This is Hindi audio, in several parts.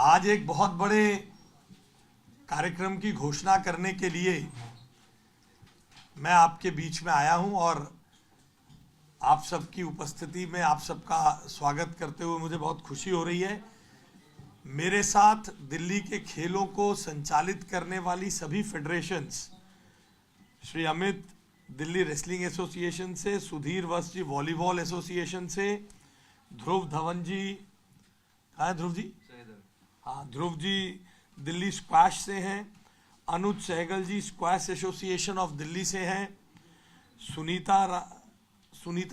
आज एक बहुत बड़े कार्यक्रम की घोषणा करने के लिए मैं आपके बीच में आया हूं और आप सबकी उपस्थिति में आप सबका स्वागत करते हुए मुझे बहुत खुशी हो रही है। मेरे साथ दिल्ली के खेलों को संचालित करने वाली सभी federations, Shri Amit Delhi wrestling association से, सुधीर वत्स जी वॉलीबॉल एसोसिएशन से, ध्रुव धवन जी, कहाँ है ध्रुव जी? हाँ, ध्रुव जी दिल्ली स्क्वैश से हैं, अनुज सहगल जी स्क्वैश एसोसिएशन ऑफ दिल्ली से हैं, सुनीता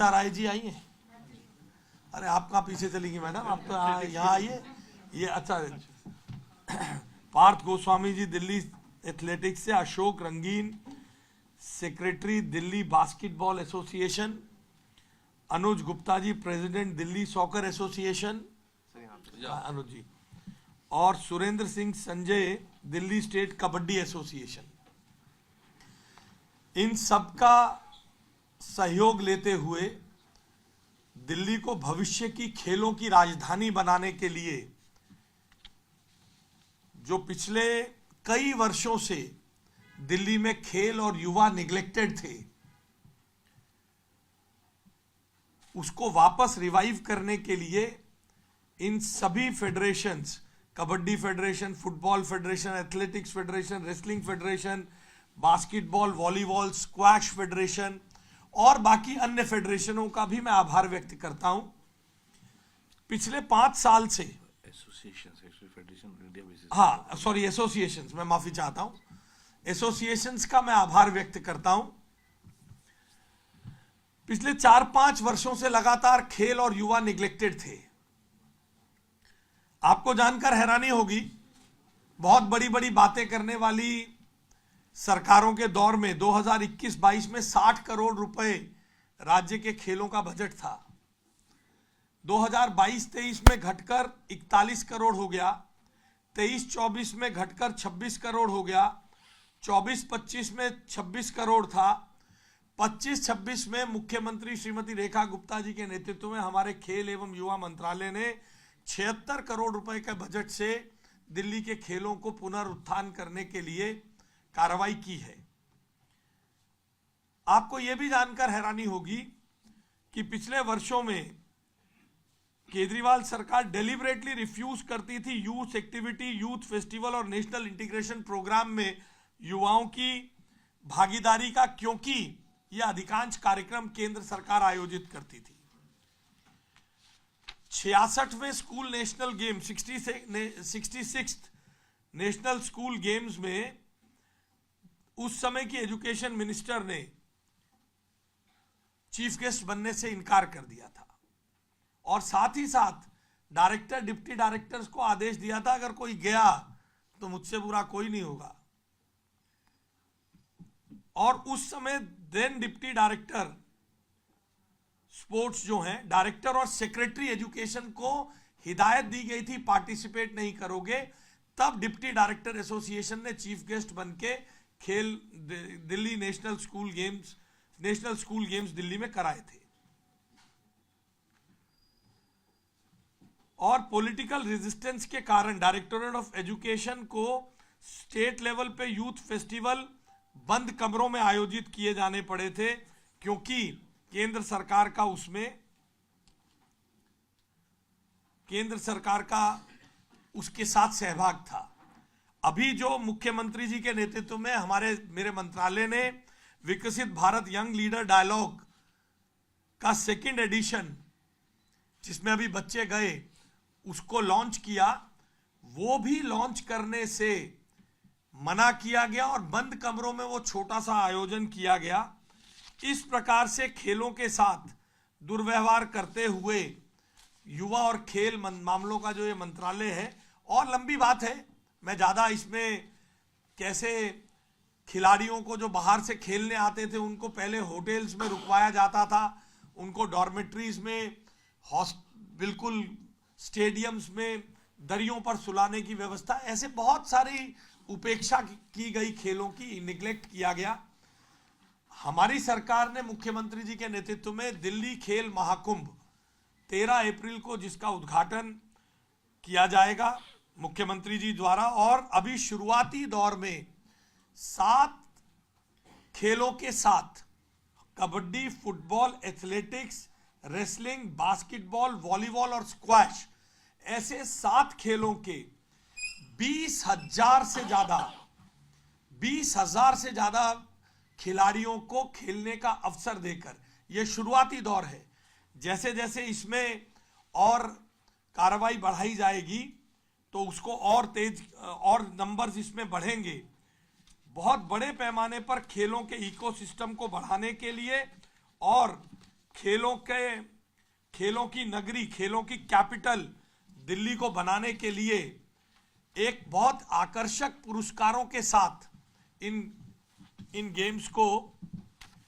राय जी आई हैं। अरे आप कहाँ पीछे चली गई मैडम, आप तो यहाँ आइए। ये अच्छा, पार्थ गोस्वामी जी दिल्ली एथलेटिक्स से, अशोक रंगीन सेक्रेटरी दिल्ली बास्केटबॉल एसोसिएशन, अनुज Gupta ji president Delhi soccer association, अनुज जी, और सुरेंद्र सिंह संजय दिल्ली स्टेट कबड्डी एसोसिएशन। इन सबका सहयोग लेते हुए दिल्ली को भविष्य की खेलों की राजधानी बनाने के लिए जो पिछले कई वर्षों से दिल्ली में खेल और युवा निग्लेक्टेड थे, उसको वापस रिवाइव करने के लिए इन सभी federations, kabaddi federation, football federation, athletics federation, wrestling federation, basketball, volleyball, squash federation और बाकी अन्य फेडरेशनों का भी मैं आभार व्यक्त करता हूं। पिछले 5 साल से एसोसिएशंस, मैं माफी चाहता हूं, एसोसिएशंस का मैं आभार व्यक्त करता हूं। पिछले 4-5 वर्षों से लगातार खेल और युवा निग्लेक्टेड थे। आपको जानकर हैरानी होगी, बहुत बड़ी बड़ी बातें करने वाली सरकारों के दौर में 2021-22 में 60 करोड़ रुपए राज्य के खेलों का बजट था। 2022-23 में घटकर 41 करोड़ हो गया, 23-24 में घटकर 26 करोड़ हो गया, 24-25 में 26 करोड़ था, 25-26 में मुख्यमंत्री श्रीमती रेखा गुप्ता जी के नेतृत्व में हमारे खेल एवं युवा मंत्रालय ने 76 करोड़ रुपए के बजट से दिल्ली के खेलों को पुनरुत्थान करने के लिए कार्रवाई की है। आपको यह भी जानकर हैरानी होगी कि पिछले वर्षों में केजरीवाल सरकार डेलिबरेटली रिफ्यूज करती थी यूथ एक्टिविटी, यूथ फेस्टिवल और नेशनल इंटीग्रेशन प्रोग्राम में युवाओं की भागीदारी का, क्योंकि यह अधिकांश कार्यक्रम केंद्र सरकार आयोजित करती थी। 66वें school national game, 66th national school games में उस समय की एजुकेशन मिनिस्टर ने चीफ गेस्ट बनने से इनकार कर दिया था और साथ ही साथ डायरेक्टर, डिप्टी डायरेक्टर्स को आदेश दिया था, अगर कोई गया तो मुझसे बुरा कोई नहीं होगा। और उस समय देन डिप्टी डायरेक्टर स्पोर्ट्स जो हैं, डायरेक्टर और सेक्रेटरी एजुकेशन को हिदायत दी गई थी पार्टिसिपेट नहीं करोगे, तब डिप्टी डायरेक्टर एसोसिएशन ने चीफ गेस्ट बनके खेल Delhi national school games Delhi में कराए थे। और पॉलिटिकल रेजिस्टेंस के कारण डायरेक्टोरेट ऑफ एजुकेशन को स्टेट लेवल पे यूथ फेस्टिवल बंद कमरों में आयोजित किए जाने पड़े थे, क्योंकि केंद्र सरकार का उसके साथ सहभाग था। अभी जो मुख्यमंत्री जी के नेतृत्व में मेरे मंत्रालय ने विकसित भारत यंग लीडर डायलॉग का 2nd एडिशन, जिसमें अभी बच्चे गए, उसको लॉन्च किया। वो भी लॉन्च करने से मना किया गया और बंद कमरों में वो छोटा सा आयोजन किया गया। इस प्रकार से खेलों के साथ दुर्व्यवहार करते हुए युवा और खेल मामलों का जो ये मंत्रालय है, और लंबी बात है, मैं ज़्यादा इसमें कैसे खिलाड़ियों को जो बाहर से खेलने आते थे उनको पहले होटल्स में रुकवाया जाता था, उनको डॉर्मेट्रीज में, बिल्कुल स्टेडियम्स में दरियों पर सुलाने की व्यवस्था, ऐसे बहुत सारी उपेक्षा की गई, खेलों की निगलेक्ट किया गया। हमारी सरकार ने मुख्यमंत्री जी के नेतृत्व में दिल्ली खेल महाकुंभ 13 अप्रैल को, जिसका उद्घाटन किया जाएगा, मुख्यमंत्री जी द्वारा, और अभी शुरुआती दौर में 7 खेलों के साथ kabaddi, football, athletics, wrestling, basketball, volleyball और स्क्वैश, ऐसे 7 खेलों के 20,000 से ज्यादा खिलाड़ियों को खेलने का अवसर देकर, यह शुरुआती दौर है। जैसे जैसे इसमें और कार्रवाई बढ़ाई जाएगी तो उसको और तेज और नंबर्स इसमें बढ़ेंगे। बहुत बड़े पैमाने पर खेलों के इकोसिस्टम को बढ़ाने के लिए और खेलों की नगरी, खेलों की कैपिटल दिल्ली को बनाने के लिए एक बहुत आकर्षक पुरस्कारों के साथ इन गेम्स को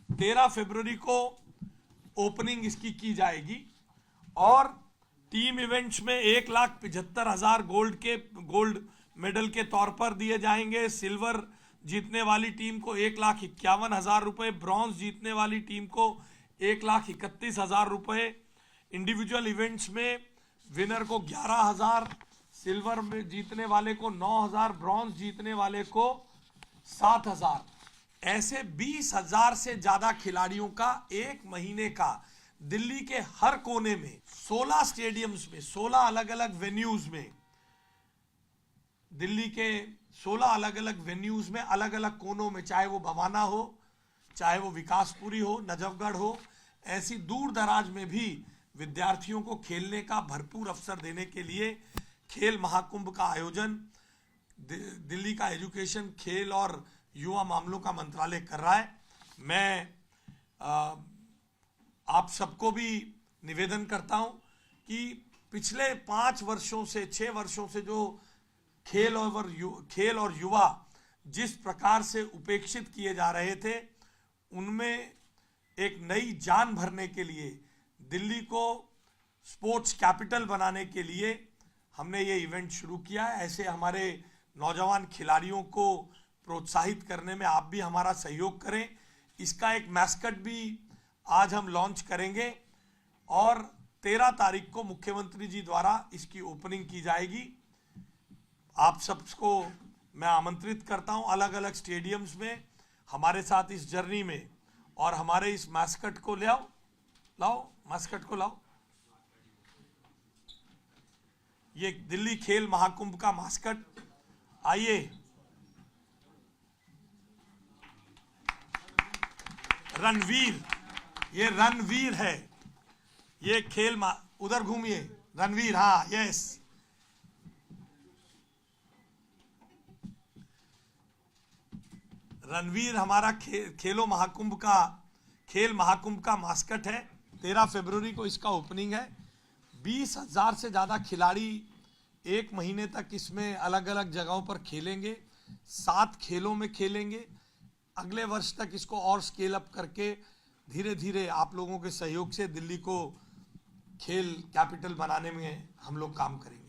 13 फरवरी को ओपनिंग इसकी की जाएगी। और टीम इवेंट्स में 1,75,000 गोल्ड मेडल के तौर पर दिए जाएंगे। सिल्वर जीतने वाली टीम को 1,51,000 रुपये, ब्रॉन्ज जीतने वाली टीम को 1,31,000 रुपये। इंडिविजुअल इवेंट्स में विनर को 11,000, सिल्वर में जीतने वाले को 9,000, ब्रॉन्ज जीतने वाले को 7,000। ऐसे 20,000 से ज्यादा खिलाड़ियों का एक महीने का दिल्ली के हर कोने में 16 स्टेडियम्स में, 16 अलग अलग वेन्यूज में, दिल्ली के 16 अलग अलग वेन्यूज में, अलग अलग कोनों में, चाहे वो भवाना हो, चाहे वो विकासपुरी हो, नजफगढ़ हो, ऐसी दूर दराज में भी विद्यार्थियों को खेलने का भरपूर अवसर देने के लिए खेल महाकुंभ का आयोजन दिल्ली का एजुकेशन, खेल और युवा मामलों का मंत्रालय कर रहा है। मैं आप सबको भी निवेदन करता हूं कि पिछले 5 वर्षों से, 6 वर्षों से जो खेल और युवा जिस प्रकार से उपेक्षित किए जा रहे थे, उनमें एक नई जान भरने के लिए, दिल्ली को स्पोर्ट्स कैपिटल बनाने के लिए हमने ये इवेंट शुरू किया है। ऐसे हमारे नौजवान खिलाड़ियों को प्रोत्साहित करने में आप भी हमारा सहयोग करें। इसका एक मैस्कट भी आज हम लॉन्च करेंगे और 13 तारीख को मुख्यमंत्री जी द्वारा इसकी ओपनिंग की जाएगी। आप सबको मैं आमंत्रित करता हूं अलग अलग स्टेडियम्स में हमारे साथ इस जर्नी में, और हमारे इस मैस्कट को मैस्कट को लाओ। ये दिल्ली खेल महाकुंभ का मैस्कट, आइए। रणवीर, ये रणवीर है, ये उधर घूमिए, रणवीर, हाँ, यस। रणवीर हमारा खेल महाकुंभ का मास्कट है। 13 फरवरी को इसका ओपनिंग है। 20,000 से ज़्यादा खिलाड़ी एक महीने तक इसमें अलग अलग जगहों पर खेलेंगे, 7 खेलों में खेलेंगे। अगले वर्ष तक इसको और स्केल अप करके धीरे धीरे आप लोगों के सहयोग से दिल्ली को खेल कैपिटल बनाने में हम लोग काम करेंगे।